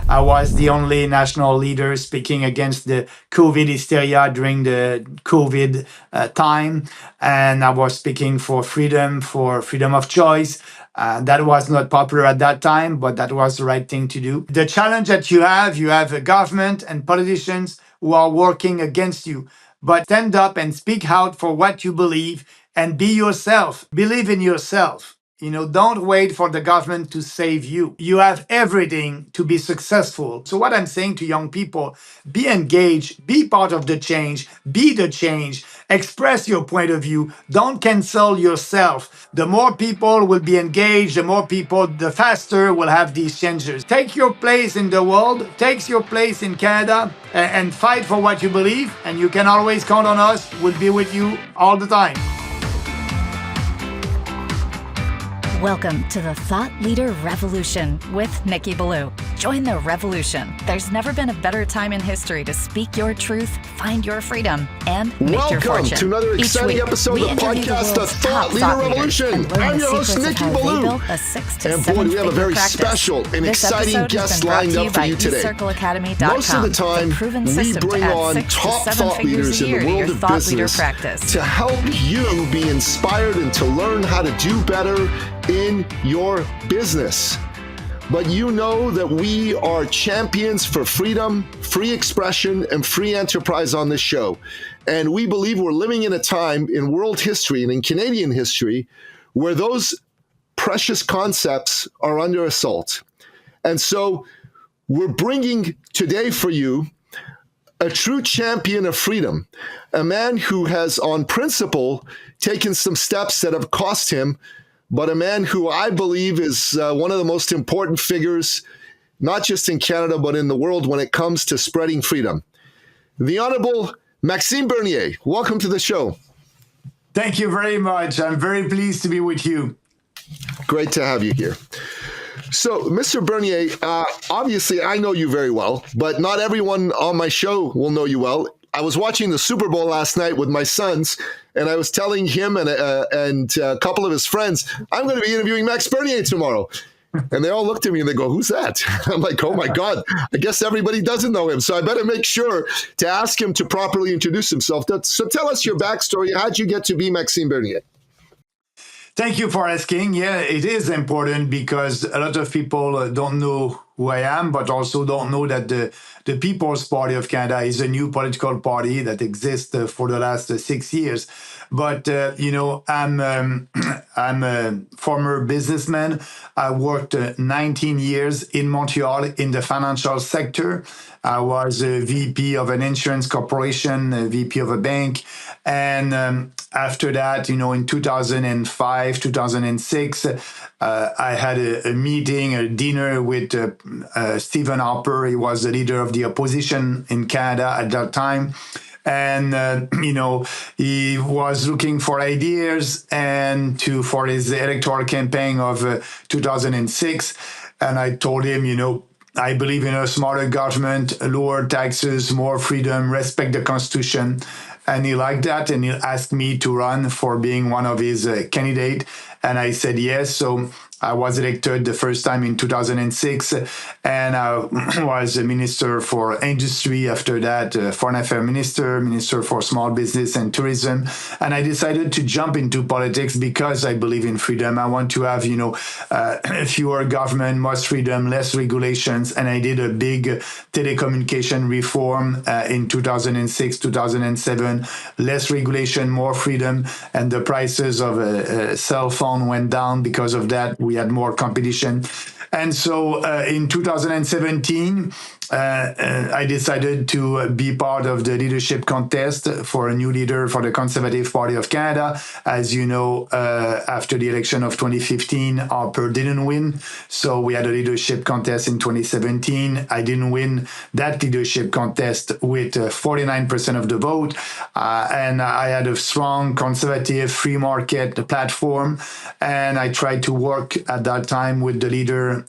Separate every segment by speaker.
Speaker 1: I was the only national leader speaking against the COVID hysteria during the COVID time. And I was speaking for freedom of choice. That was not popular at that time, but that was the right thing to do. The challenge that you have a government and politicians who are working against you. But stand up and speak out for what you believe and be yourself. Believe in yourself. Don't wait for the government to save you. You have everything to be successful. So what I'm saying to young people, be engaged, be part of the change, be the change, express your point of view. Don't cancel yourself. The more people will be engaged, the faster we'll have these changes. Take your place in the world, take your place in Canada, and fight for what you believe. And you can always count on us. We'll be with you all the time.
Speaker 2: Welcome to the Thought Leader Revolution with Nikki Ballou. Join the revolution. There's never been a better time in history to speak your truth, find your freedom, and make your fortune.
Speaker 3: Welcome to another exciting episode of the podcast, The Thought Leader Revolution. I'm your host, Nikki Ballou. And boy, do we have a very special and exciting guest lined up for you today. Most of the time, we bring on top thought leaders in the world of business to help you be inspired and to learn how to do better in your business. But you know that we are champions for freedom, free expression, and free enterprise on this show. And we believe we're living in a time in world history and in Canadian history where those precious concepts are under assault. And so we're bringing today for you a true champion of freedom, a man who has on principle taken some steps that have cost him, but a man who I believe is one of the most important figures, not just in Canada, but in the world when it comes to spreading freedom. The Honorable Maxime Bernier, welcome to the show.
Speaker 1: Thank you very much. I'm very pleased to be with you.
Speaker 3: Great to have you here. So, Mr. Bernier, obviously I know you very well, but not everyone on my show will know you well. I was watching the Super Bowl last night with my sons, and I was telling him and a couple of his friends, I'm going to be interviewing Max Bernier tomorrow. And they all looked at me and they go, who's that? I'm like, oh my God, I guess everybody doesn't know him. So I better make sure to ask him to properly introduce himself. So tell us your backstory. How'd you get to be Maxime Bernier?
Speaker 1: Thank you for asking. Yeah, it is important because a lot of people don't know who I am, but also don't know that the People's Party of Canada is a new political party that exists for the last 6 years. But, I'm a former businessman. I worked 19 years in Montreal in the financial sector. I was a VP of an insurance corporation, a VP of a bank. And after that, in 2005, 2006, I had a meeting, a dinner with Stephen Harper. He was the leader of the opposition in Canada at that time. And, he was looking for ideas for his electoral campaign of 2006. And I told him, I believe in a smarter government, lower taxes, more freedom, respect the Constitution. And he liked that, and he asked me to run for being one of his candidates. And I said yes. So I was elected the first time in 2006, and I was a minister for industry after that, foreign affairs minister for small business and tourism. And I decided to jump into politics because I believe in freedom. I want to have, fewer government, more freedom, less regulations. And I did a big telecommunication reform in 2006, 2007, less regulation, more freedom. And the prices of a cell phone went down because of that. We had more competition. And so in 2017, I decided to be part of the leadership contest for a new leader for the Conservative Party of Canada. As you know, after the election of 2015, Harper didn't win. So we had a leadership contest in 2017. I didn't win that leadership contest with 49% of the vote. And I had a strong conservative free market platform. And I tried to work at that time with the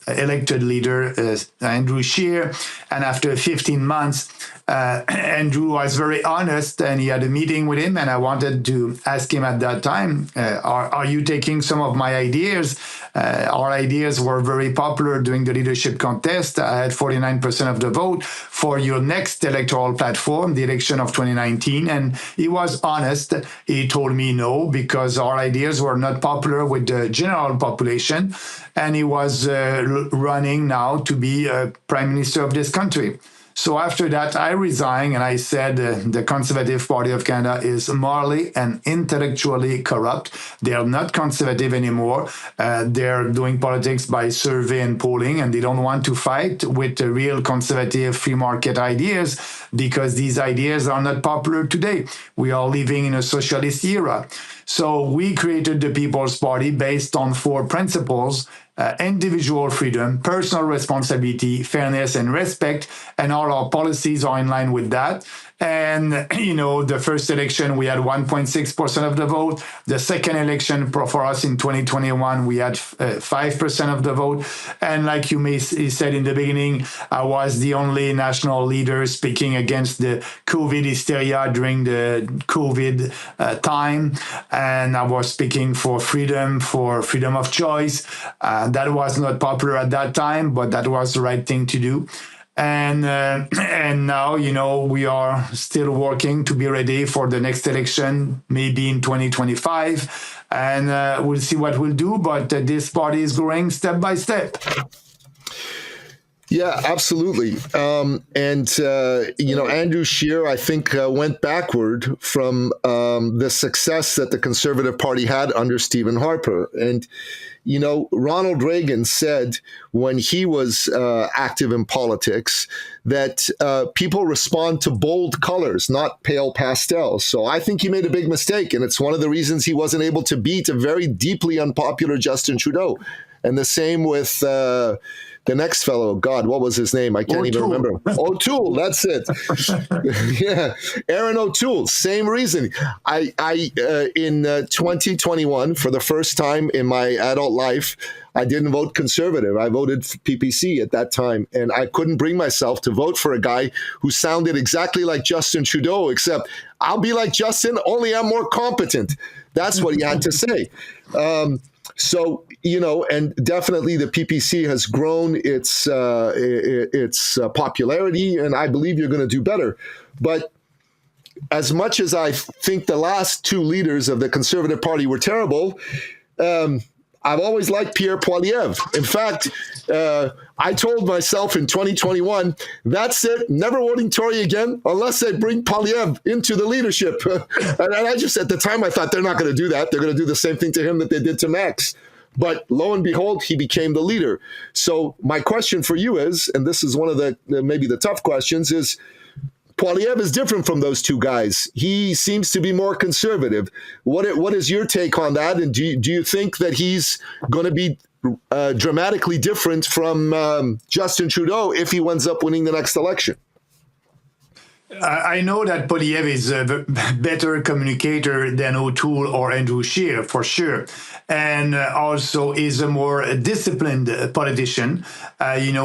Speaker 1: elected leader, Andrew Scheer. And after 15 months, Andrew was very honest, and he had a meeting with him. And I wanted to ask him at that time, are you taking some of my ideas Our ideas were very popular during the leadership contest. I had 49% of the vote for your next electoral platform, the election of 2019. And he was honest. He told me no, because our ideas were not popular with the general population. And he was running now to be prime minister of this country. So after that, I resigned and I said the Conservative Party of Canada is morally and intellectually corrupt. They are not conservative anymore. They're doing politics by survey and polling, and they don't want to fight with the real conservative free market ideas because these ideas are not popular today. We are living in a socialist era. So we created the People's Party based on 4 principles: individual freedom, personal responsibility, fairness, and respect. And all our policies are in line with that. And, the first election, we had 1.6% of the vote. The second election for us in 2021, we had 5% of the vote. And like you said in the beginning, I was the only national leader speaking against the COVID hysteria during the COVID time. And I was speaking for freedom of choice. That was not popular at that time, but that was the right thing to do. And now, we are still working to be ready for the next election, maybe in 2025. And we'll see what we'll do. But this party is growing step by step.
Speaker 3: Yeah, absolutely. Andrew Scheer, I think, went backward from the success that the Conservative Party had under Stephen Harper. And, Ronald Reagan said when he was active in politics that people respond to bold colors, not pale pastels. So I think he made a big mistake. And it's one of the reasons he wasn't able to beat a very deeply unpopular Justin Trudeau. And the same with the next fellow, God, what was his name? I can't even remember. O'Toole, that's it. Yeah, Aaron O'Toole, same reason. I in 2021, for the first time in my adult life, I didn't vote Conservative. I voted PPC at that time, and I couldn't bring myself to vote for a guy who sounded exactly like Justin Trudeau, except I'll be like Justin, only I'm more competent. That's what he had to say. So, and definitely the PPC has grown its popularity, and I believe you're going to do better. But as much as I think the last 2 leaders of the Conservative Party were terrible, I've always liked Pierre Poilievre. In fact, I told myself in 2021, that's it, never voting Tory again unless they bring Poilievre into the leadership. And I just, at the time, I thought they're not going to do that. They're going to do the same thing to him that they did to Max. But lo and behold, he became the leader. So my question for you is, and this is one of the maybe the tough questions, is Poilievre is different from those 2 guys. He seems to be more conservative. What is your take on that? And do you think that he's going to be dramatically different from Justin Trudeau if he ends up winning the next election?
Speaker 1: I know that Poilievre is a better communicator than O'Toole or Andrew Scheer, for sure. And also is a more disciplined politician.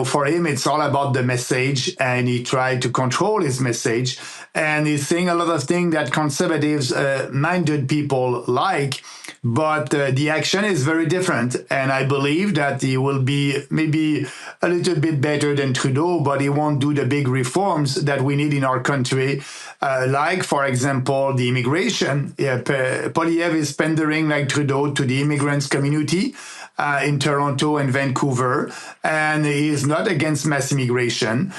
Speaker 1: For him, it's all about the message, and he tried to control his message. And he's saying a lot of things that conservatives-minded people like, but the action is very different. And I believe that he will be maybe a little bit better than Trudeau, but he won't do the big reforms that we need in our country. Like, for example, the immigration. Poilievre is pandering like Trudeau to the immigrants community in Toronto and Vancouver, and he is not against mass immigration.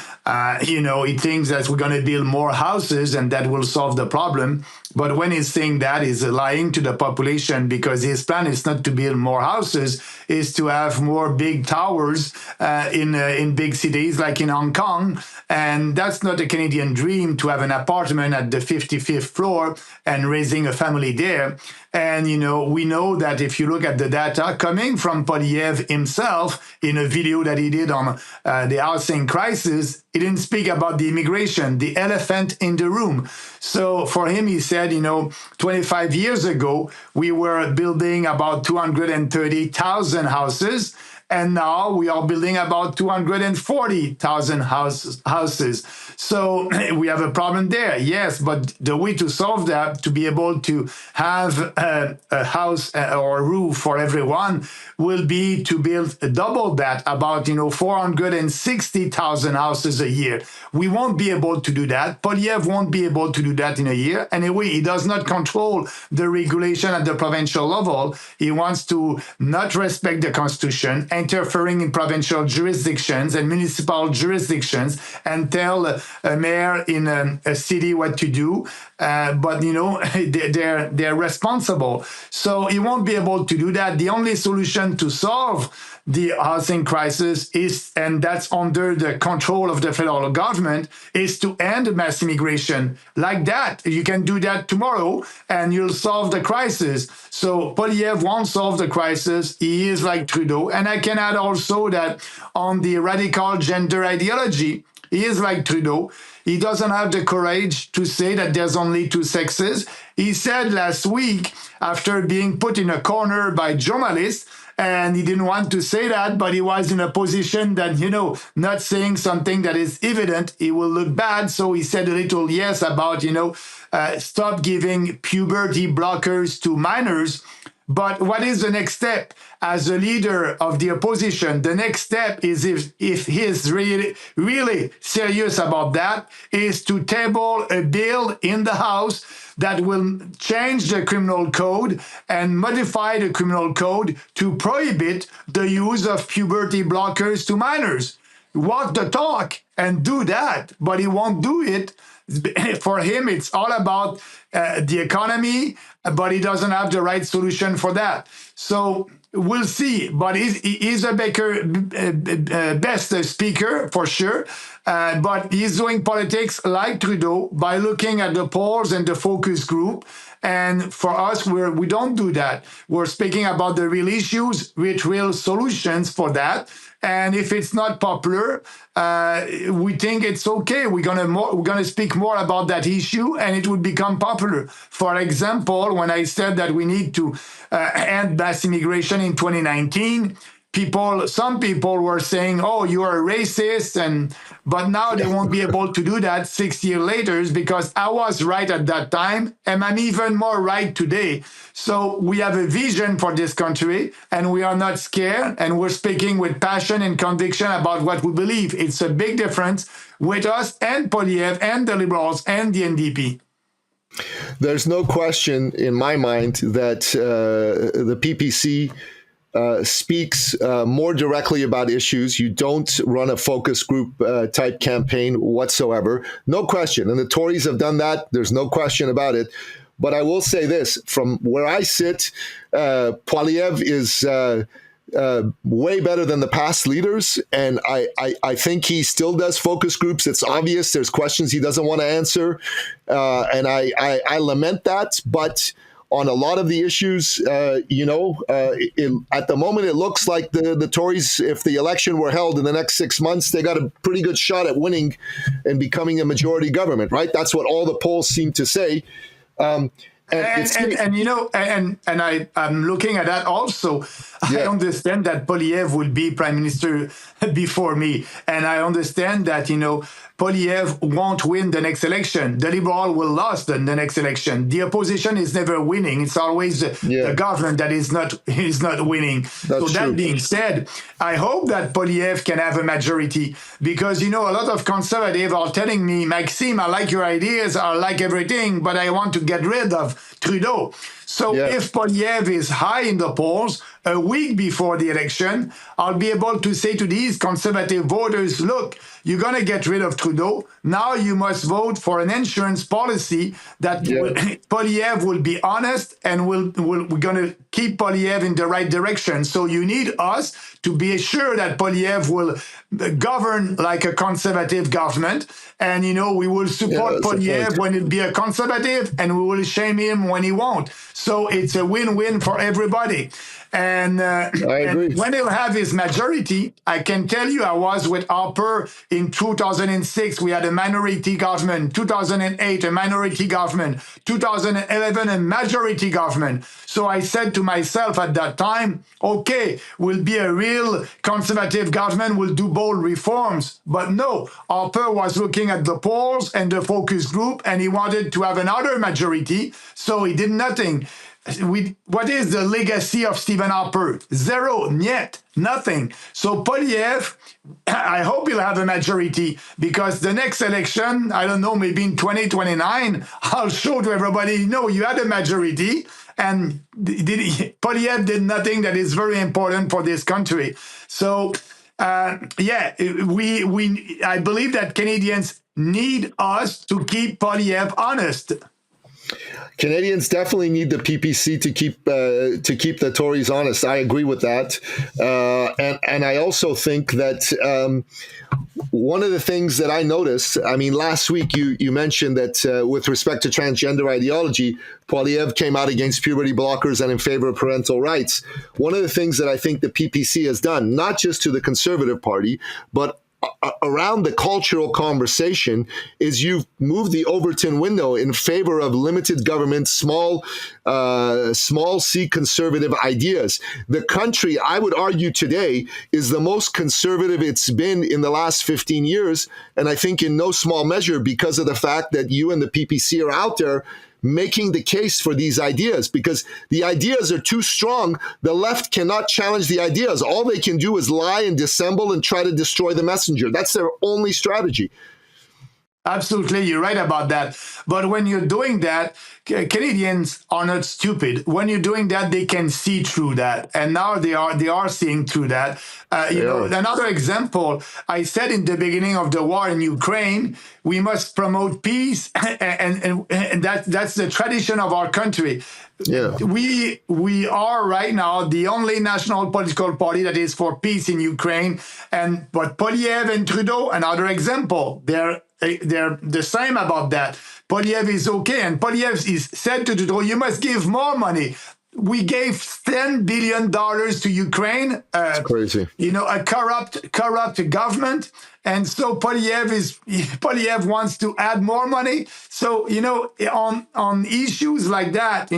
Speaker 1: He thinks that we're going to build more houses and that will solve the problem. But when he's saying that, he's lying to the population, because his plan is not to build more houses, is to have more big towers in big cities like in Hong Kong. And that's not a Canadian dream, to have an apartment at the 55th floor and raising a family there. And, we know that if you look at the data coming from Poilievre himself in a video that he did on the housing crisis, he didn't speak about the immigration, the elephant in the room. So for him, he said, 25 years ago, we were building about 230,000 houses. and now we are building about 240,000 houses. So we have a problem there, yes, but the way to solve that, to be able to have a house or a roof for everyone, will be to build double that, about 460,000 houses a year. We won't be able to do that. Poilievre won't be able to do that in a year. Anyway, he does not control the regulation at the provincial level. He wants to not respect the Constitution, interfering in provincial jurisdictions and municipal jurisdictions, and tell a mayor in a city what to do. But they're responsible. So he won't be able to do that. The only solution to solve the housing crisis is, and that's under the control of the federal government, is to end mass immigration like that. You can do that tomorrow and you'll solve the crisis. So Poilievre won't solve the crisis. He is like Trudeau. And I can add also that on the radical gender ideology, he is like Trudeau. He doesn't have the courage to say that there's only two sexes. He said last week, after being put in a corner by journalists, and he didn't want to say that, but he was in a position that, not saying something that is evident, it will look bad. So he said a little yes about, stop giving puberty blockers to minors. But what is the next step? As a leader of the opposition, the next step is, if he is really serious about that, is to table a bill in the House that will change the criminal code and modify the criminal code to prohibit the use of puberty blockers to minors. Walk the talk and do that, but he won't do it. For him, it's all about the economy, but he doesn't have the right solution for that. So we'll see. But he's a best speaker for sure. But he's doing politics like Trudeau by looking at the polls and the focus group. And for us, we don't do that. We're speaking about the real issues with real solutions for that. And if it's not popular, we think it's okay. We're gonna speak more about that issue, and it would become popular. For example, when I said that we need to end mass immigration in 2019, some people were saying, "Oh, you are a racist," but now they won't be able to do that 6 years later, because I was right at that time, and I'm even more right today. So we have a vision for this country, and we are not scared, and we're speaking with passion and conviction about what we believe. It's a big difference with us and Poilievre and the Liberals and the NDP.
Speaker 3: There's no question in my mind that the PPC speaks more directly about issues. You don't run a focus group type campaign whatsoever. No question. And the Tories have done that. There's no question about it. But I will say this, from where I sit, Poilievre is way better than the past leaders. And I think he still does focus groups. It's obvious there's questions he doesn't want to answer. And I lament that. But on a lot of the issues, at the moment, it looks like the Tories, if the election were held in the next 6 months, they got a pretty good shot at winning and becoming a majority government, right? That's what all the polls seem to say. I'm looking at that also. Yeah. I understand that Poilievre will be prime minister before me, and I understand that Poilievre won't win the next election. The Liberal will lose the next election. The opposition is never winning. It's always the government that is not winning. That's so that true. Being said, I hope that Poilievre can have a majority, because a lot of conservatives are telling me, Maxime, I like your ideas, I like everything, but I want to get rid of Trudeau. So if Poilievre is high in the polls a week before the election, I'll be able to say to these conservative voters, look, you're going to get rid of Trudeau. Now you must vote for an insurance policy that Poilievre will be honest, and we're going to keep Poilievre in the right direction. So you need us to be sure that Poilievre will govern like a conservative government. And, we will support Poilievre when it be a conservative, and we will shame him when he won't. So it's a win-win for everybody. And when he'll have his majority, I can tell you, I was with Harper in 2006. We had a minority government. 2008, a minority government. 2011, a majority government. So I said to
Speaker 1: myself at that time, okay, we'll be a real conservative government, we'll do bold reforms. But no, Harper was looking at the polls and the focus group, and he wanted to have another majority, so he did nothing. What is the legacy of Stephen Harper? Zero, niet, nothing. So Poilievre, I hope he'll have a majority, because the next election, I don't know, maybe in 2029, I'll show to everybody, no, you had a majority, and Poilievre did nothing that is very important for this country. So, I believe that Canadians need us to keep Poilievre honest.
Speaker 3: Canadians definitely need the PPC to keep the Tories honest. I agree with that, and I also think that one of the things that I noticed. I mean, last week you mentioned that with respect to transgender ideology, Poilievre came out against puberty blockers and in favor of parental rights. One of the things that I think the PPC has done, not just to the Conservative Party, but around the cultural conversation, is you've moved the Overton window in favor of limited government, small C conservative ideas. The country, I would argue today, is the most conservative it's been in the last 15 years. And I think in no small measure because of the fact that you and the PPC are out there making the case for these ideas, because the ideas are too strong. The left cannot challenge the ideas. All they can do is lie and dissemble and try to destroy the messenger. That's their only strategy.
Speaker 1: Absolutely, you're right about that. But when you're doing that, Canadians are not stupid. When you're doing that, they can see through that, and now they are seeing through that. Another example, I said in the beginning of the war in Ukraine, we must promote peace, and that's the tradition of our country.
Speaker 3: Yeah,
Speaker 1: we are right now the only national political party that is for peace in Ukraine. But Poilievre and Trudeau, another example, they're the same about that. Poilievre is okay, and Poilievre is said to Trudeau, you must give more money. We gave $10 billion to Ukraine.
Speaker 3: It's crazy.
Speaker 1: A corrupt government. And so Poilievre wants to add more money. So, on issues like that,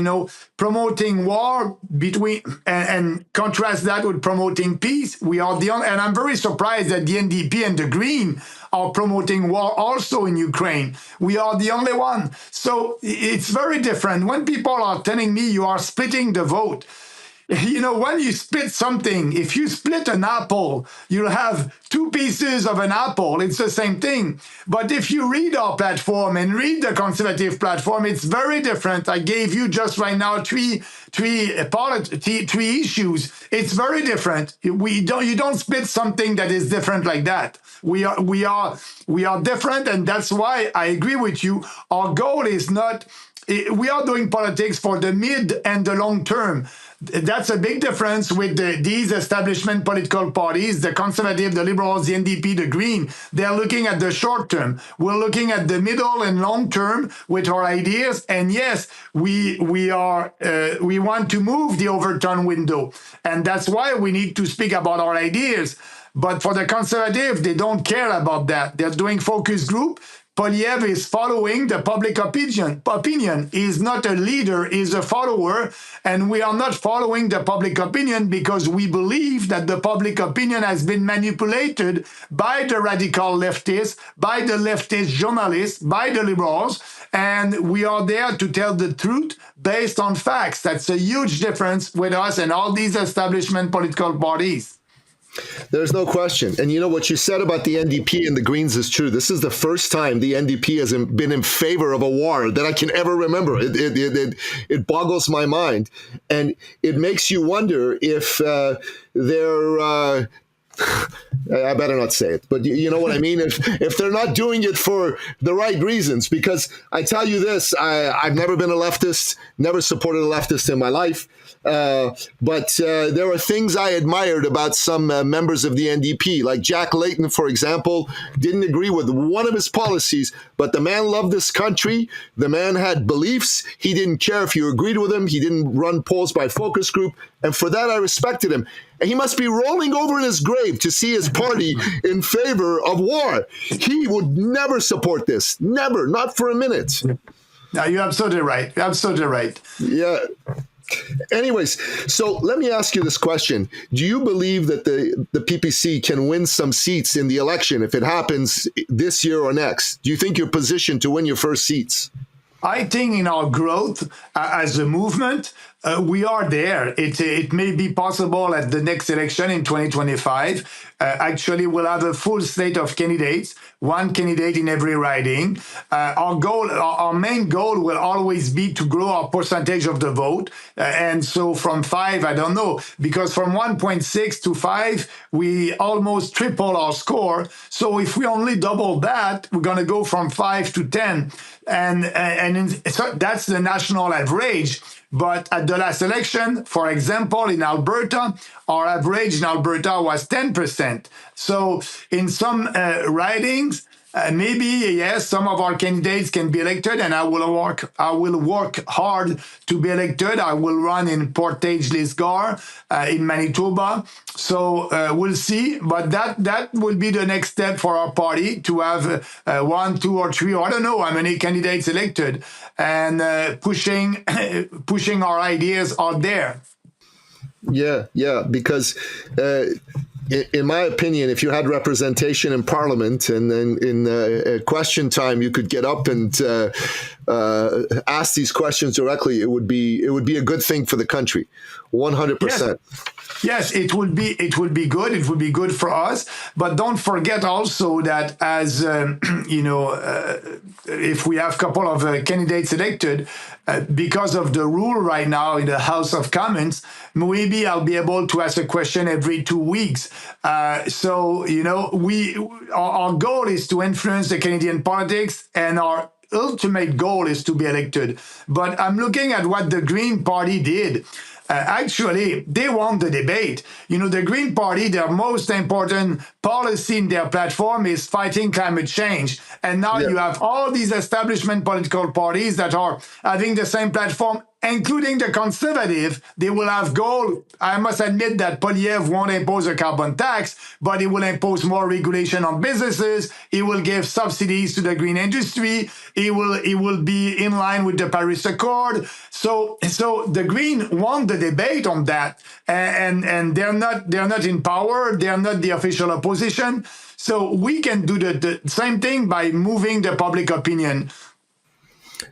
Speaker 1: promoting war between and contrast that with promoting peace, we are the only, and I'm very surprised that the NDP and the Green are promoting war also in Ukraine. We are the only one. So it's very different. When people are telling me you are splitting the vote, when you split something, if you split an apple, you'll have two pieces of an apple. It's the same thing. But if you read our platform and read the Conservative platform, it's very different. I gave you just right now three issues. It's very different. You don't split something that is different like that. We are different, and that's why I agree with you. Our goal is not. We are doing politics for the mid and the long term. That's a big difference with these establishment political parties, the Conservative, the Liberals, the NDP, the Green. They're looking at the short term. We're looking at the middle and long term with our ideas. And yes, we want to move the Overton window. And that's why we need to speak about our ideas. But for the Conservative, they don't care about that. They're doing focus group. Poilievre is following the public opinion. He is not a leader, he is a follower, and we are not following the public opinion because we believe that the public opinion has been manipulated by the radical leftists, by the leftist journalists, by the liberals, and we are there to tell the truth based on facts. That's a huge difference with us and all these establishment political parties.
Speaker 3: There's no question. And what you said about the NDP and the Greens is true. This is the first time the NDP has been in favor of a war that I can ever remember. It boggles my mind. And it makes you wonder if they're... I better not say it, but you know what I mean? If they're not doing it for the right reasons, because I tell you this, I've never been a leftist, never supported a leftist in my life. But there are things I admired about some members of the NDP, like Jack Layton, for example, didn't agree with one of his policies, but the man loved this country. The man had beliefs. He didn't care if you agreed with him. He didn't run polls by focus group. And for that, I respected him. And he must be rolling over in his grave to see his party in favor of war. He would never support this. Never, not for a minute.
Speaker 1: No, you're absolutely right. You're absolutely right.
Speaker 3: Yeah. Anyways, so let me ask you this question. Do you believe that the PPC can win some seats in the election if it happens this year or next? Do you think you're positioned to win your first seats?
Speaker 1: I think in our growth as a movement, we are there. It may be possible at the next election in 2025. Actually, we'll have a full slate of candidates, one candidate in every riding. Our main goal will always be to grow our percentage of the vote. And so from 5, I don't know, because from 1.6 to 5, we almost triple our score. So if we only double that, we're going to go from 5 to 10. So that's the national average. But at the last election, for example, in Alberta, our average in Alberta was 10%. So in some ridings, maybe, yes, some of our candidates can be elected, and I will work hard to be elected. I will run in Portage-Lisgar in Manitoba. So we'll see. But that will be the next step for our party, to have 1, 2, or 3, or I don't know how many candidates elected, and pushing our ideas out there.
Speaker 3: Yeah, because in my opinion, if you had representation in Parliament, and then in question time you could get up and ask these questions directly, it would be a good thing for the country, 100%.
Speaker 1: Yes, it would be good. It would be good for us. But don't forget also that as if we have a couple of candidates elected, because of the rule right now in the House of Commons, maybe I'll be able to ask a question every 2 weeks. So our goal is to influence the Canadian politics, and our ultimate goal is to be elected. But I'm looking at what the Green Party did. Actually, they won the debate. The Green Party, their most important policy in their platform is fighting climate change. And now you have all these establishment political parties that are having the same platform, including the Conservative. They will have goal. I must admit that Poilievre won't impose a carbon tax, but he will impose more regulation on businesses. He will give subsidies to the green industry. He will be in line with the Paris Accord. So the Green won the debate on that, and they're not in power. They're not the official opposition. So we can do the same thing by moving the public opinion.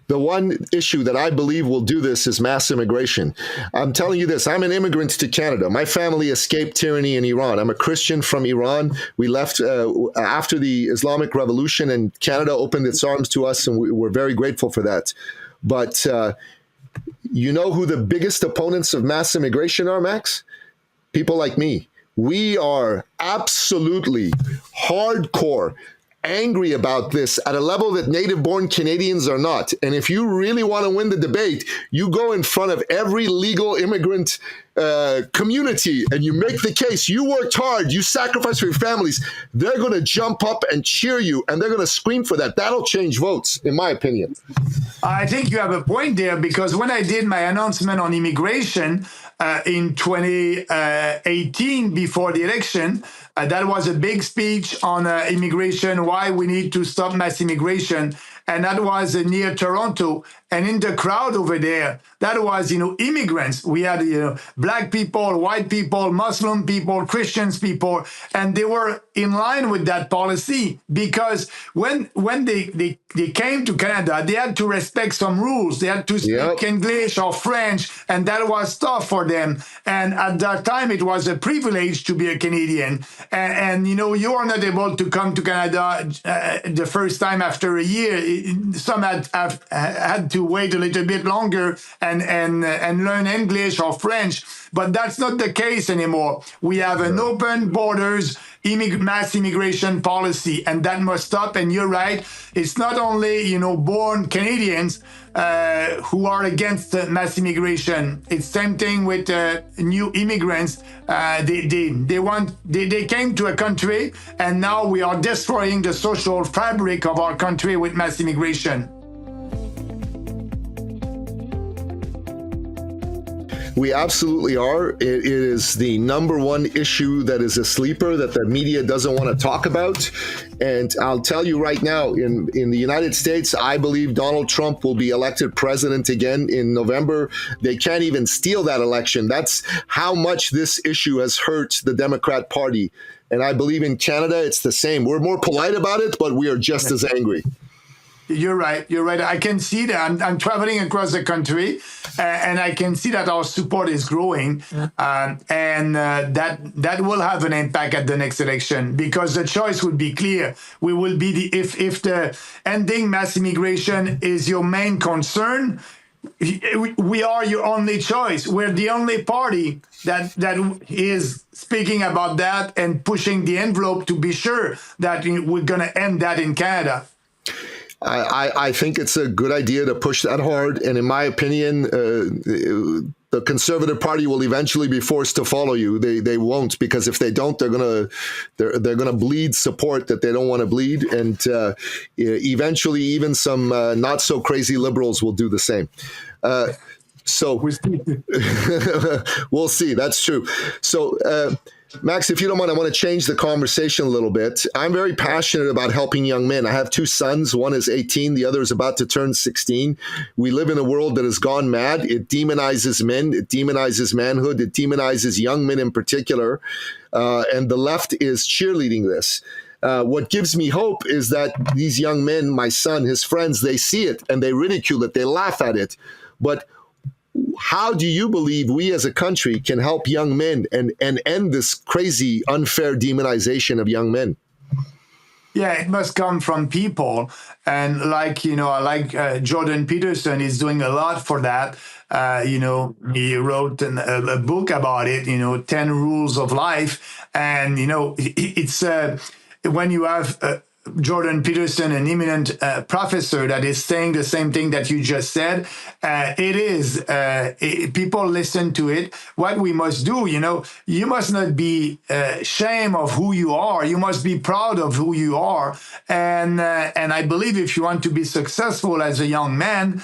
Speaker 3: The one issue that I believe will do this is mass immigration. I'm telling you this, I'm an immigrant to Canada. My family escaped tyranny in Iran. I'm a Christian from Iran. We left after the Islamic Revolution, and Canada opened its arms to us, and we're very grateful for that. But you know who the biggest opponents of mass immigration are, Max? People like me. We are absolutely hardcore angry about this at a level that native-born Canadians are not. And if you really want to win the debate, you go in front of every legal immigrant community and you make the case. You worked hard, you sacrificed for your families. They're going to jump up and cheer you, and they're going to scream for that. That'll change votes, in my opinion.
Speaker 1: I think you have a point there, because when I did my announcement on immigration in 2018 before the election, that was a big speech on immigration, why we need to stop mass immigration. And that was near Toronto. And in the crowd over there, that was, immigrants. We had, black people, white people, Muslim people, Christians people, and they were in line with that policy, because when they came to Canada, they had to respect some rules. They had to speak English or French, and that was tough for them. And at that time, it was a privilege to be a Canadian. And you are not able to come to Canada the first time after a year. Some had to wait a little bit longer and learn English or French, but that's not the case anymore. We have an open borders mass immigration policy, and that must stop. And you're right, it's not only born Canadians who are against mass immigration. It's same thing with new immigrants. They came to a country, and now we are destroying the social fabric of our country with mass immigration.
Speaker 3: We absolutely are. It is the number one issue that is a sleeper that the media doesn't want to talk about. And I'll tell you right now, in the United States, I believe Donald Trump will be elected president again in November. They can't even steal that election. That's how much this issue has hurt the Democrat Party. And I believe in Canada, it's the same. We're more polite about it, but we are just as angry.
Speaker 1: You're right. You're right. I can see that. I'm traveling across the country, and I can see that our support is growing, and that will have an impact at the next election, because the choice would be clear. We will be if the ending mass immigration is your main concern, we are your only choice. We're the only party that is speaking about that and pushing the envelope to be sure that we're going to end that in Canada.
Speaker 3: I think it's a good idea to push that hard. And in my opinion, the Conservative Party will eventually be forced to follow you. They won't, because if they don't, they're gonna bleed support that they don't want to bleed. And eventually even some not so crazy liberals will do the same. So we'll see. That's true. So, Max, if you don't mind, I want to change the conversation a little bit. I'm very passionate about helping young men. I have two sons. One is 18. The other is about to turn 16. We live in a world that has gone mad. It demonizes men. It demonizes manhood. It demonizes young men in particular. And the left is cheerleading this. What gives me hope is that these young men, my son, his friends, they see it and they ridicule it. They laugh at it. But how do you believe we as a country can help young men and end this crazy, unfair demonization of young men?
Speaker 1: Yeah, it must come from people. And Jordan Peterson is doing a lot for that. He wrote a book about it, 10 Rules of Life. And, it's when you have Jordan Peterson, an eminent professor that is saying the same thing that you just said, people listen to it. What we must do, you must not be ashamed of who you are. You must be proud of who you are. And I believe if you want to be successful as a young man,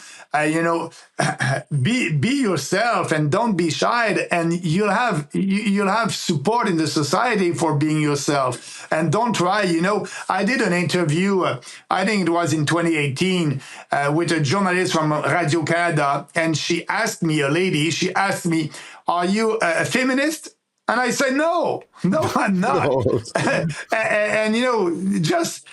Speaker 1: be yourself and don't be shy, and you'll have support in the society for being yourself. And don't try, I did an interview, I think it was in 2018, with a journalist from Radio Canada, and she asked me, are you a feminist? And I said, no, I'm not. No. and just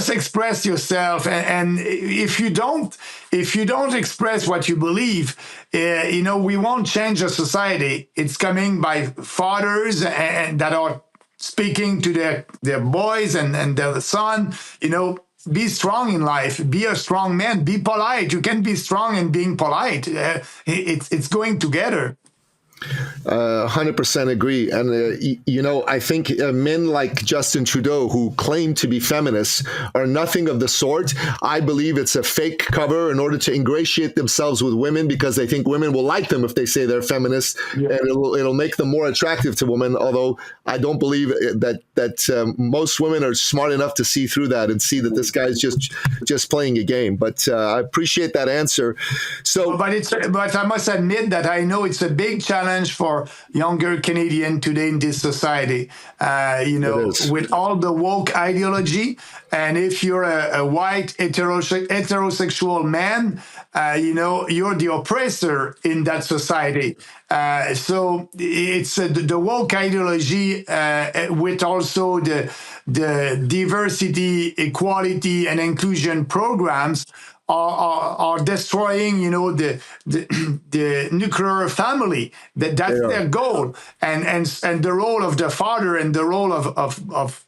Speaker 1: express yourself. And if you don't express what you believe, we won't change the society. It's coming by fathers and that are speaking to their boys and their son. Be strong in life. Be a strong man. Be polite. You can be strong and being polite. It's going together.
Speaker 3: 100% agree. And, I think men like Justin Trudeau, who claim to be feminists, are nothing of the sort. I believe it's a fake cover in order to ingratiate themselves with women, because they think women will like them if they say they're feminists, and it'll make them more attractive to women. Although I don't believe that most women are smart enough to see through that and see that this guy's just playing a game. But I appreciate that answer. So,
Speaker 1: but I must admit that I know it's a big challenge for younger Canadian today in this society, with all the woke ideology. And if you're a white heterosexual man, you're the oppressor in that society. So it's the woke ideology with also the diversity, equality, and inclusion programs are destroying, the nuclear family. That's their goal, and the role of the father and the role of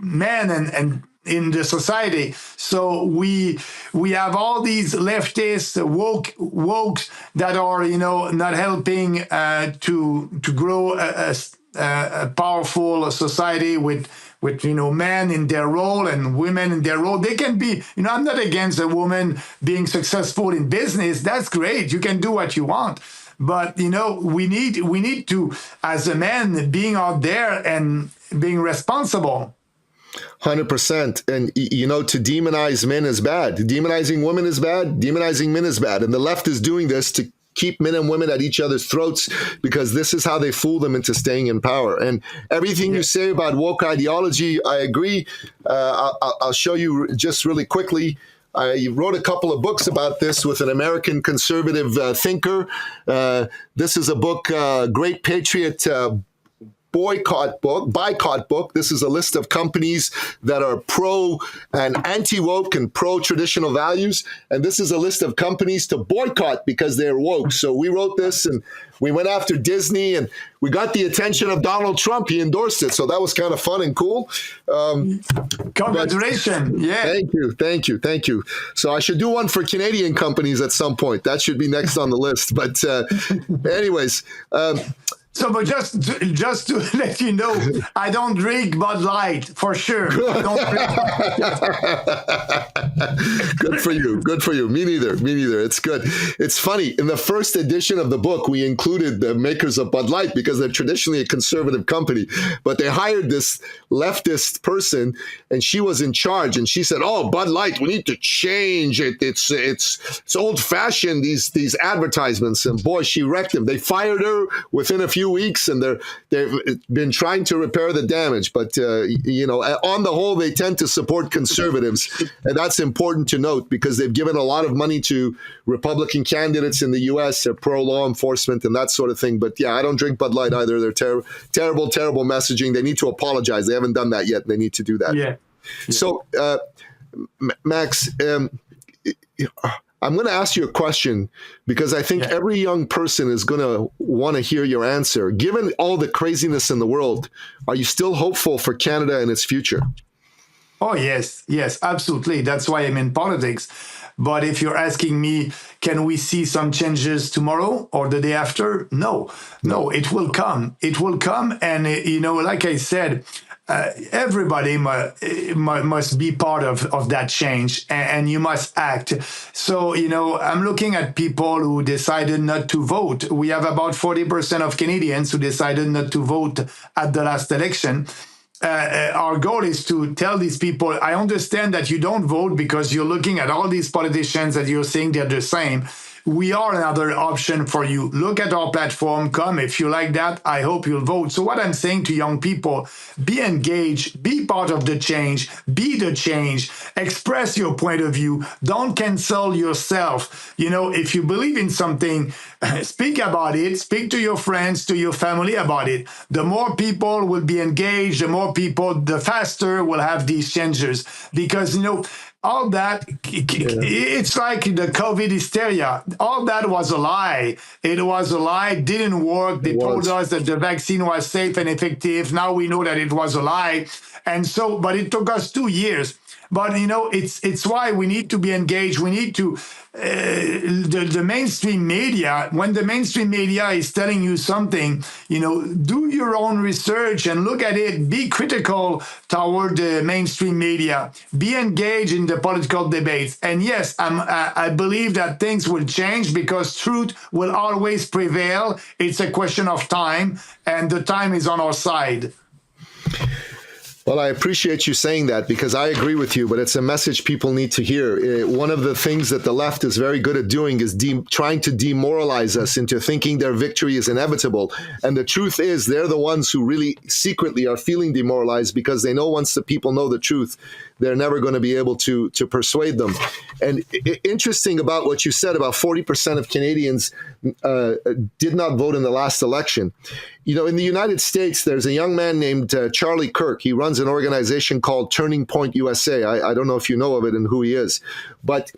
Speaker 1: man and in the society. So we have all these leftist woke that are not helping to grow a powerful society with men in their role and women in their role. They can be, I'm not against a woman being successful in business. That's great. You can do what you want. But, we need to, as a man, being out there and being responsible.
Speaker 3: 100%. And, to demonize men is bad. Demonizing women is bad. Demonizing men is bad. And the left is doing this keep men and women at each other's throats, because this is how they fool them into staying in power. And everything you say about woke ideology, I agree. I'll show you just really quickly. I wrote a couple of books about this with an American conservative thinker. This is a book, Great Patriot Boycott book. This is a list of companies that are pro and anti-woke and pro-traditional values. And this is a list of companies to boycott because they're woke. So we wrote this and we went after Disney and we got the attention of Donald Trump. He endorsed it. So that was kind of fun and cool.
Speaker 1: Congratulations. Yeah.
Speaker 3: Thank you. So I should do one for Canadian companies at some point. That should be next on the list. But anyways,
Speaker 1: so, but just to let you know, I don't drink Bud Light for sure. I don't drink. Good for you. Me neither. It's good. It's funny. In the first edition of the book, we included the makers of Bud Light because they're traditionally a conservative company, but they hired this leftist person, and she was in charge. And she said, "Oh, Bud Light, we need to change it. It's old fashioned. These advertisements." And boy, she wrecked them. They fired her within a few weeks, and they've been trying to repair the damage. But on the whole, they tend to support conservatives, and that's important to note because they've given a lot of money to Republican candidates in the U.S. They're pro-law enforcement and that sort of thing. But yeah, I don't drink Bud Light either. They're terrible messaging. They need to apologize. They haven't done that yet. They need to do that. Yeah.
Speaker 3: So, Max, I'm going to ask you a question because I think every young person is going to want to hear your answer. Given all the craziness in the world, are you still hopeful for Canada and its future?
Speaker 1: Oh, yes, absolutely. That's why I'm in politics. But if you're asking me, can we see some changes tomorrow or the day after? No, it will come. And, like I said, everybody must be part of that change, and you must act. So, I'm looking at people who decided not to vote. We have about 40% of Canadians who decided not to vote at the last election. Our goal is to tell these people, I understand that you don't vote because you're looking at all these politicians and you're saying they're the same. We are another option for you. Look at our platform. Come. If you like that, I hope you'll vote. So what I'm saying to young people, be engaged, be part of the change, be the change, express your point of view. Don't cancel yourself. If you believe in something, speak about it, speak to your friends, to your family about it. The more people will be engaged, the faster we'll have these changes. Because, all that, it's like the COVID hysteria. All that was a lie. It was a lie, didn't work. They told us that the vaccine was safe and effective. Now we know that it was a lie. And so, but it took us 2 years. But, it's why we need to be engaged. We need to, the mainstream media, when the mainstream media is telling you something, do your own research and look at it. Be critical toward the mainstream media. Be engaged in the political debates. And yes, I believe that things will change because truth will always prevail. It's a question of time, and the time is on our side.
Speaker 3: Well, I appreciate you saying that because I agree with you, but it's a message people need to hear. One of the things that the left is very good at doing is trying to demoralize us into thinking their victory is inevitable. And the truth is they're the ones who really secretly are feeling demoralized because they know once the people know the truth, they're never going to be able to persuade them. And interesting about what you said about 40% of Canadians did not vote in the last election. In the United States, there's a young man named Charlie Kirk. He runs an organization called Turning Point USA. I don't know if you know of it and who he is, but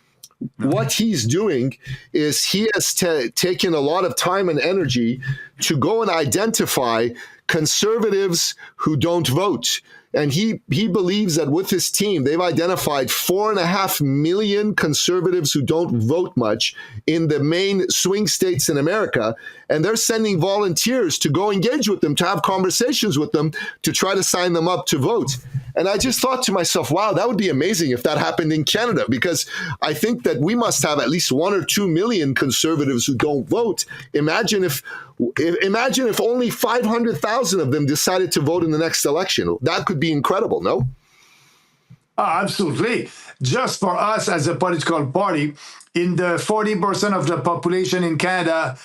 Speaker 3: what he's doing is he has taken a lot of time and energy to go and identify conservatives who don't vote. And he believes that with his team, they've identified 4.5 million conservatives who don't vote much in the main swing states in America. And they're sending volunteers to go engage with them, to have conversations with them, to try to sign them up to vote. And I just thought to myself, wow, that would be amazing if that happened in Canada, because I think that we must have at least 1 or 2 million conservatives who don't vote. Imagine if only 500,000 of them decided to vote in the next election. That could be incredible, no?
Speaker 1: Absolutely. Just for us as a political party, in the 40% of the population in Canada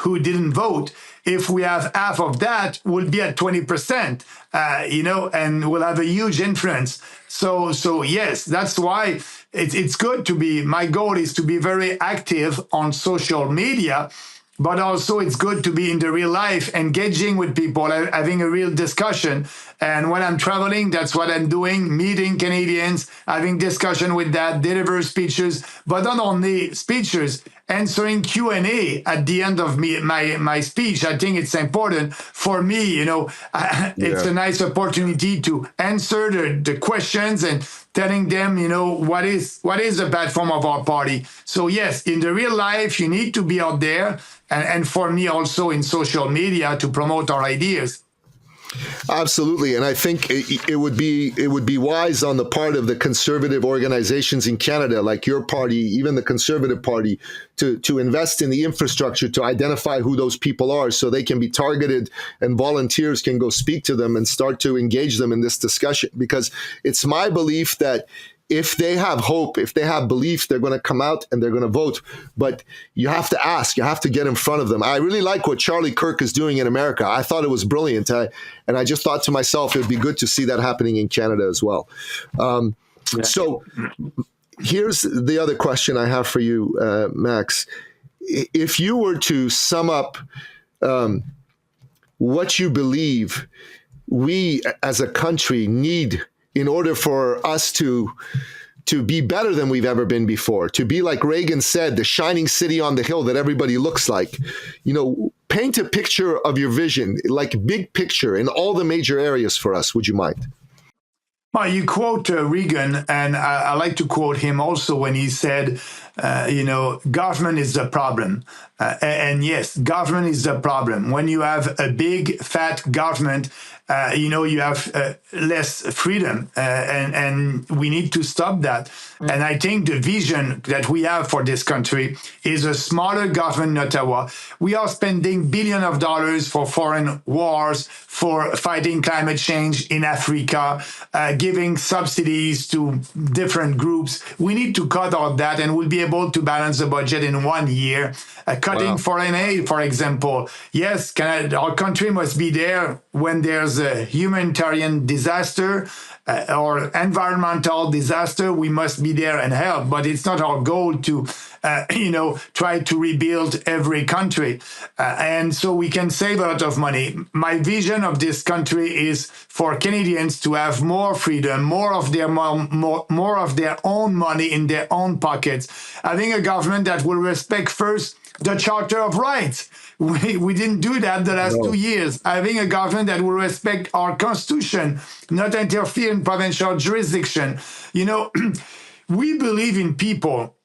Speaker 1: who didn't vote, if we have half of that, we'll be at 20%, and we'll have a huge influence. So yes, that's why it's good to be, my goal is to be very active on social media, but also it's good to be in the real life, engaging with people, having a real discussion. And when I'm traveling, that's what I'm doing, meeting Canadians, having discussion with that, deliver speeches, but not only speeches, answering Q&A at the end of my speech. I think it's important for me, it's a nice opportunity to answer the questions and telling them, what is the platform of our party. So yes, in the real life, you need to be out there. And for me also in social media to promote our ideas.
Speaker 3: Absolutely, and I think it would be wise on the part of the conservative organizations in Canada, like your party, even the Conservative Party, to invest in the infrastructure to identify who those people are, so they can be targeted and volunteers can go speak to them and start to engage them in this discussion. Because it's my belief that if they have hope, if they have belief, they're going to come out and they're going to vote. But you have to ask, you have to get in front of them. I really like what Charlie Kirk is doing in America. I thought it was brilliant. And I just thought to myself, it would be good to see that happening in Canada as well. So here's the other question I have for you, Max. If you were to sum up what you believe we as a country need in order for us to be better than we've ever been before, to be, like Reagan said, the shining city on the hill that everybody looks like, paint a picture of your vision, like big picture in all the major areas for us. Would you mind?
Speaker 1: Well, you quote Reagan, and I like to quote him also when he said, government is the problem. And yes, government is the problem. When you have a big, fat government, you have less freedom, and we need to stop that. And I think the vision that we have for this country is a smarter government in Ottawa. We are spending billions of dollars for foreign wars, for fighting climate change in Africa, giving subsidies to different groups. We need to cut all that, and we'll be able to balance the budget in 1 year. Cutting foreign aid, for example. Yes, our country must be there when there's a humanitarian disaster or environmental disaster. We must be there and help, but it's not our goal to, try to rebuild every country. And so we can save a lot of money. My vision of this country is for Canadians to have more freedom, more of their own money in their own pockets, having a government that will respect first the Charter of Rights. We didn't do that the last 2 years. Having a government that will respect our Constitution, not interfere in provincial jurisdiction. We believe in people.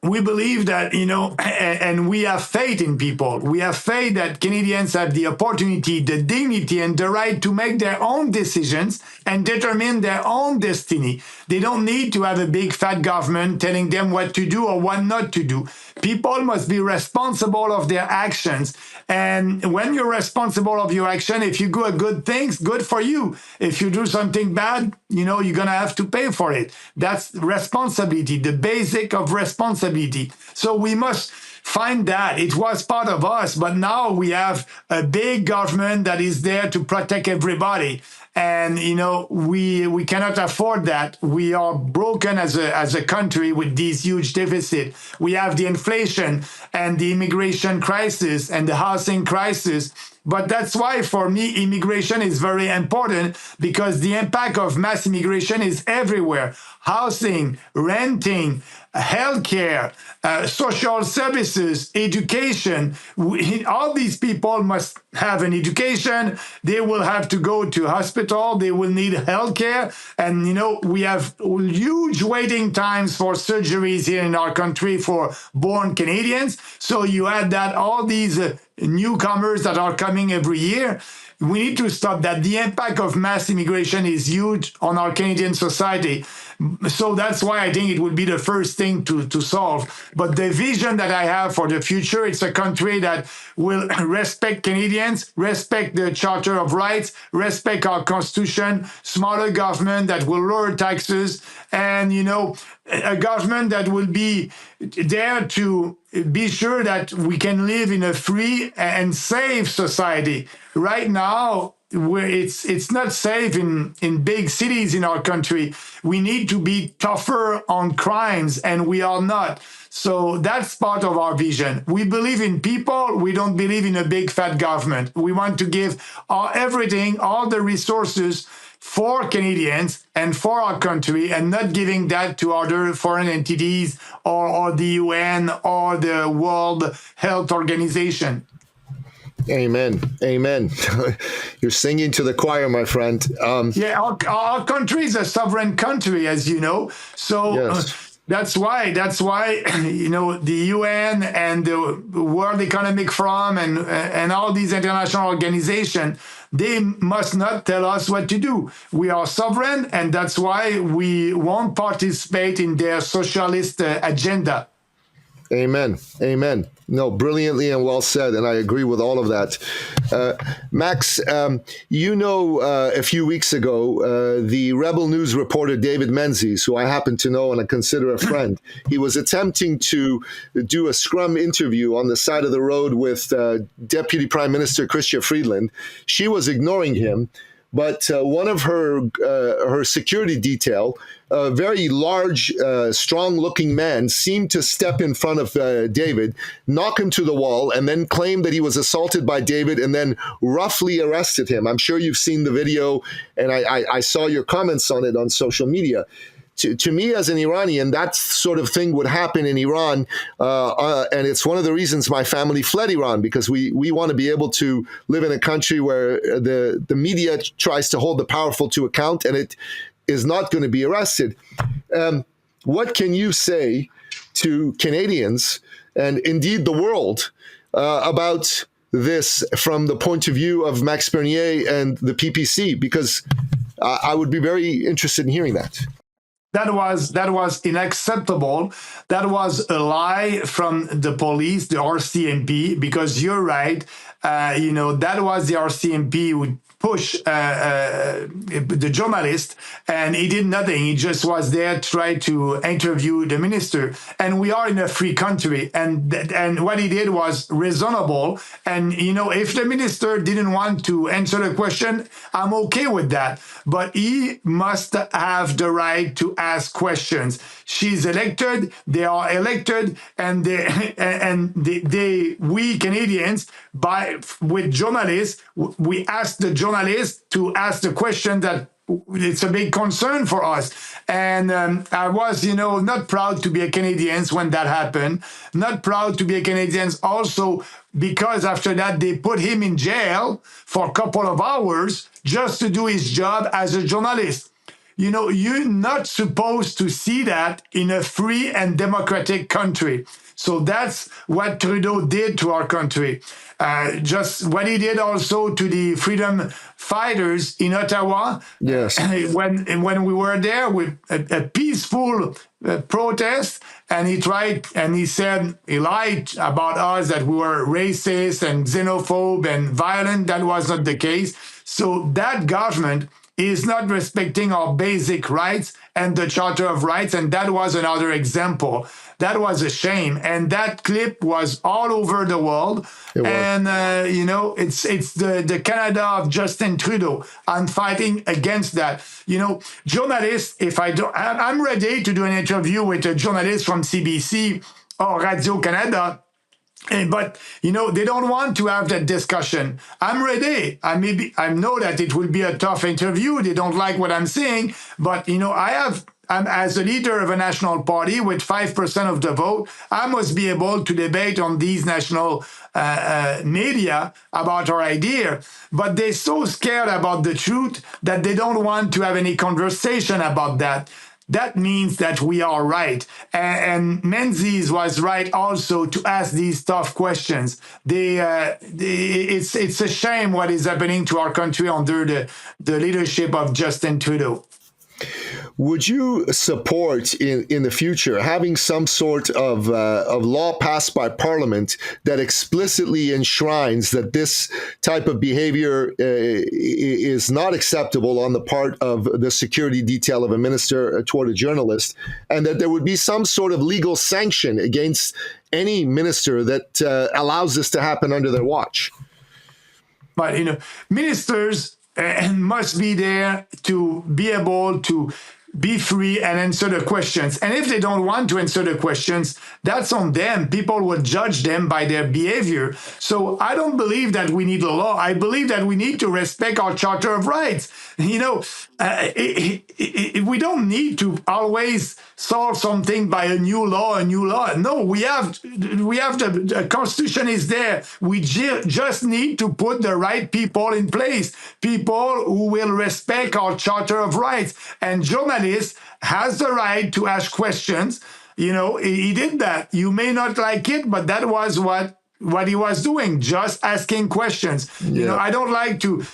Speaker 1: We believe that, and we have faith in people. We have faith that Canadians have the opportunity, the dignity, and the right to make their own decisions and determine their own destiny. They don't need to have a big fat government telling them what to do or what not to do. People must be responsible of their actions. And when you're responsible of your action, if you do good things, good for you. If you do something bad, you're going to have to pay for it. That's responsibility, the basic of responsibility. So we must find that. It was part of us, but now we have a big government that is there to protect everybody. And, we cannot afford that. We are broken as a country with these huge deficit. We have the inflation and the immigration crisis and the housing crisis. But that's why, for me, immigration is very important, because the impact of mass immigration is everywhere. Housing, renting, healthcare, social services, education. All these people must have an education. They will have to go to hospital. They will need healthcare. And, we have huge waiting times for surgeries here in our country for born Canadians. So you add that all these newcomers that are coming every year. We need to stop that. The impact of mass immigration is huge on our Canadian society. So that's why I think it would be the first thing to solve. But the vision that I have for the future, it's a country that will respect Canadians, respect the Charter of Rights, respect our Constitution, smarter government that will lower taxes, and, a government that will be there to be sure that we can live in a free and safe society. Right now, where it's not safe in big cities in our country. We need to be tougher on crimes, and we are not. So that's part of our vision. We believe in people. We don't believe in a big fat government. We want to give everything, all the resources for Canadians and for our country, and not giving that to other foreign entities or the UN or the World Health Organization.
Speaker 3: Amen. Amen. You're singing to the choir, my friend.
Speaker 1: Our country is a sovereign country, as you know. So yes. That's why, the UN and the World Economic Forum and all these international organizations, they must not tell us what to do. We are sovereign, and that's why we won't participate in their socialist agenda.
Speaker 3: Amen. Amen. No, brilliantly and well said, and I agree with all of that. Max, a few weeks ago, the Rebel News reporter David Menzies, who I happen to know and I consider a friend, he was attempting to do a scrum interview on the side of the road with Deputy Prime Minister Chrystia Freeland. She was ignoring him. But one of her security detail, a very large, strong-looking man, seemed to step in front of David, knock him to the wall, and then claim that he was assaulted by David and then roughly arrested him. I'm sure you've seen the video, and I saw your comments on it on social media. To me, as an Iranian, that sort of thing would happen in Iran, and it's one of the reasons my family fled Iran, because we want to be able to live in a country where the media tries to hold the powerful to account, and it is not going to be arrested. What can you say to Canadians, and indeed the world, about this from the point of view of Max Bernier and the PPC? Because I would be very interested in hearing that.
Speaker 1: That was unacceptable. That was a lie from the police, the RCMP, because you're right. That was the RCMP who pushed the journalist, and he did nothing. He just was there to try to interview the minister. And we are in a free country, and what he did was reasonable. And, if the minister didn't want to answer the question, I'm okay with that. But he must have the right to ask questions. She's elected, they are elected, and we Canadians, with journalists, we ask the journalists to ask the question that it's a big concern for us. And I was, not proud to be a Canadian when that happened. Not proud to be a Canadian also because after that they put him in jail for a couple of hours just to do his job as a journalist. You're not supposed to see that in a free and democratic country. So that's what Trudeau did to our country. Just what he did also to the freedom fighters in Ottawa.
Speaker 3: Yes.
Speaker 1: When we were there with a peaceful protest, and he said, he lied about us that we were racist and xenophobe and violent. That was not the case. So that government is not respecting our basic rights and the Charter of Rights, and that was another example. That was a shame, and that clip was all over the world. And it's the Canada of Justin Trudeau. I'm fighting against that. Journalists, I'm ready to do an interview with a journalist from CBC or Radio Canada. But, they don't want to have that discussion. I'm ready. I know that it will be a tough interview. They don't like what I'm saying. But, I'm as a leader of a national party with 5% of the vote, I must be able to debate on these national media about our idea. But they're so scared about the truth that they don't want to have any conversation about that. That means that we are right. And Menzies was right also to ask these tough questions. It's a shame what is happening to our country under the leadership of Justin Trudeau.
Speaker 3: would you support in the future having some sort of law passed by Parliament that explicitly enshrines that this type of behavior is not acceptable on the part of the security detail of a minister toward a journalist, and that there would be some sort of legal sanction against any minister that allows this to happen under their watch?
Speaker 1: But, ministers must be there to be able to be free and answer the questions. And if they don't want to answer the questions, that's on them. People will judge them by their behavior. So I don't believe that we need a law. I believe that we need to respect our Charter of Rights. We don't need to always solve something by a new law. No, we have the Constitution is there. We just need to put the right people in place, people who will respect our Charter of Rights. And journalists has the right to ask questions. He did that. You may not like it, but that was what he was doing, just asking questions.
Speaker 3: Yeah.
Speaker 1: I don't like to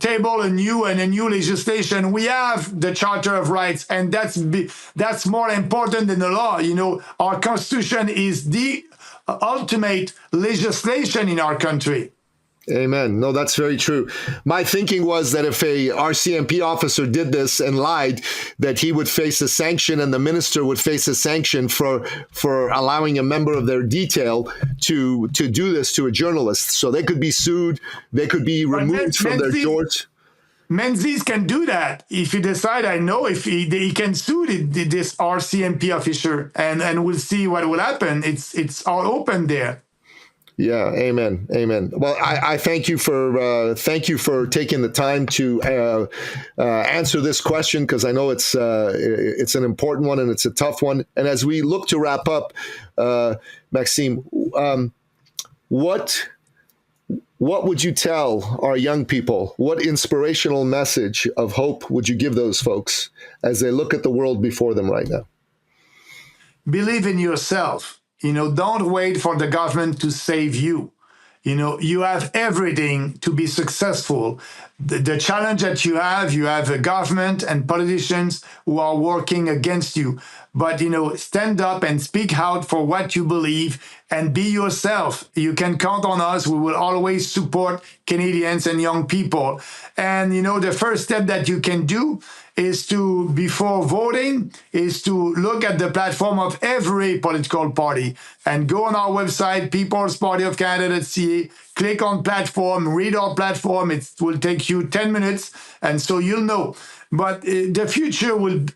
Speaker 1: table a new legislation. We have the Charter of Rights, and that's more important than the law. Our Constitution is the ultimate legislation in our country.
Speaker 3: Amen. No, that's very true. My thinking was that if a RCMP officer did this and lied, that he would face a sanction and the minister would face a sanction for allowing a member of their detail to do this to a journalist. So they could be sued. They could be removed from their jobs.
Speaker 1: Menzies can do that if he decide. I know if he can sue this RCMP officer, and we'll see what will happen. It's all open there.
Speaker 3: Yeah, amen. Well, I thank you for taking the time to answer this question, because I know it's an important one and it's a tough one. And as we look to wrap up, Maxime, what would you tell our young people? What inspirational message of hope would you give those folks as they look at the world before them right now?
Speaker 1: Believe in yourself. Don't wait for the government to save you. You have everything to be successful. The challenge that you have a government and politicians who are working against you. But, stand up and speak out for what you believe and be yourself. You can count on us. We will always support Canadians and young people. And, the first step that you can do is to, before voting, is to look at the platform of every political party and go on our website, peoplespartyofcanada.ca, click on platform, read our platform. It will take you 10 minutes, and so you'll know. But the future will,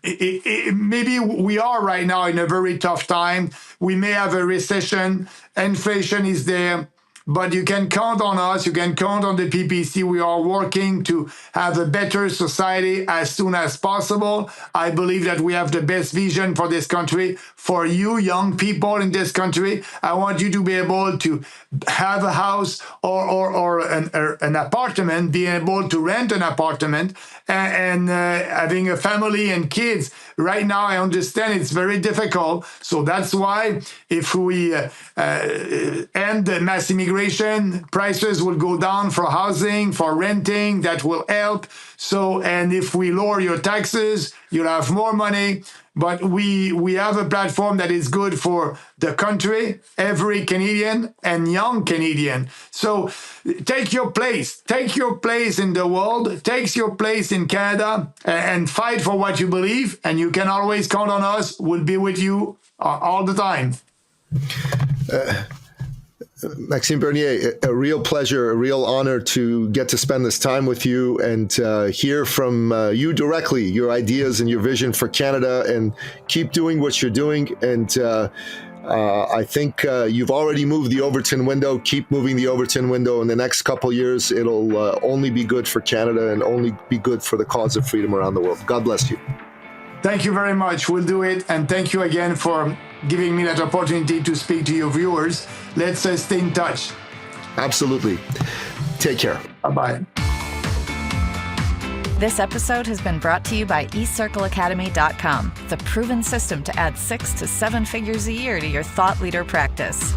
Speaker 1: maybe we are right now in a very tough time. We may have a recession. Inflation is there. But you can count on us. You can count on the PPC. We are working to have a better society as soon as possible. I believe that we have the best vision for this country. For you young people in this country, I want you to be able to have a house or an apartment, being able to rent an apartment, and having a family and kids. Right now, I understand it's very difficult. So that's why if we end the mass immigration, prices will go down for housing, for renting. That will help. So, and if we lower your taxes, you'll have more money. But we have a platform that is good for the country, every Canadian and young Canadian. So take your place in the world, take your place in Canada, and fight for what you believe. And you can always count on us. We'll be with you all the time.
Speaker 3: Maxime Bernier, a real pleasure, a real honor to get to spend this time with you and hear from you directly, your ideas and your vision for Canada, and keep doing what you're doing. And I think you've already moved the Overton window. Keep moving the Overton window. In the next couple of years, it'll only be good for Canada and only be good for the cause of freedom around the world. God bless you.
Speaker 1: Thank you very much. We'll do it. And thank you again for giving me that opportunity to speak to your viewers. Let's stay in touch.
Speaker 3: Absolutely. Take care.
Speaker 1: Bye-bye.
Speaker 2: This episode has been brought to you by eCircleAcademy.com, the proven system to add 6 to 7 figures a year to your thought leader practice.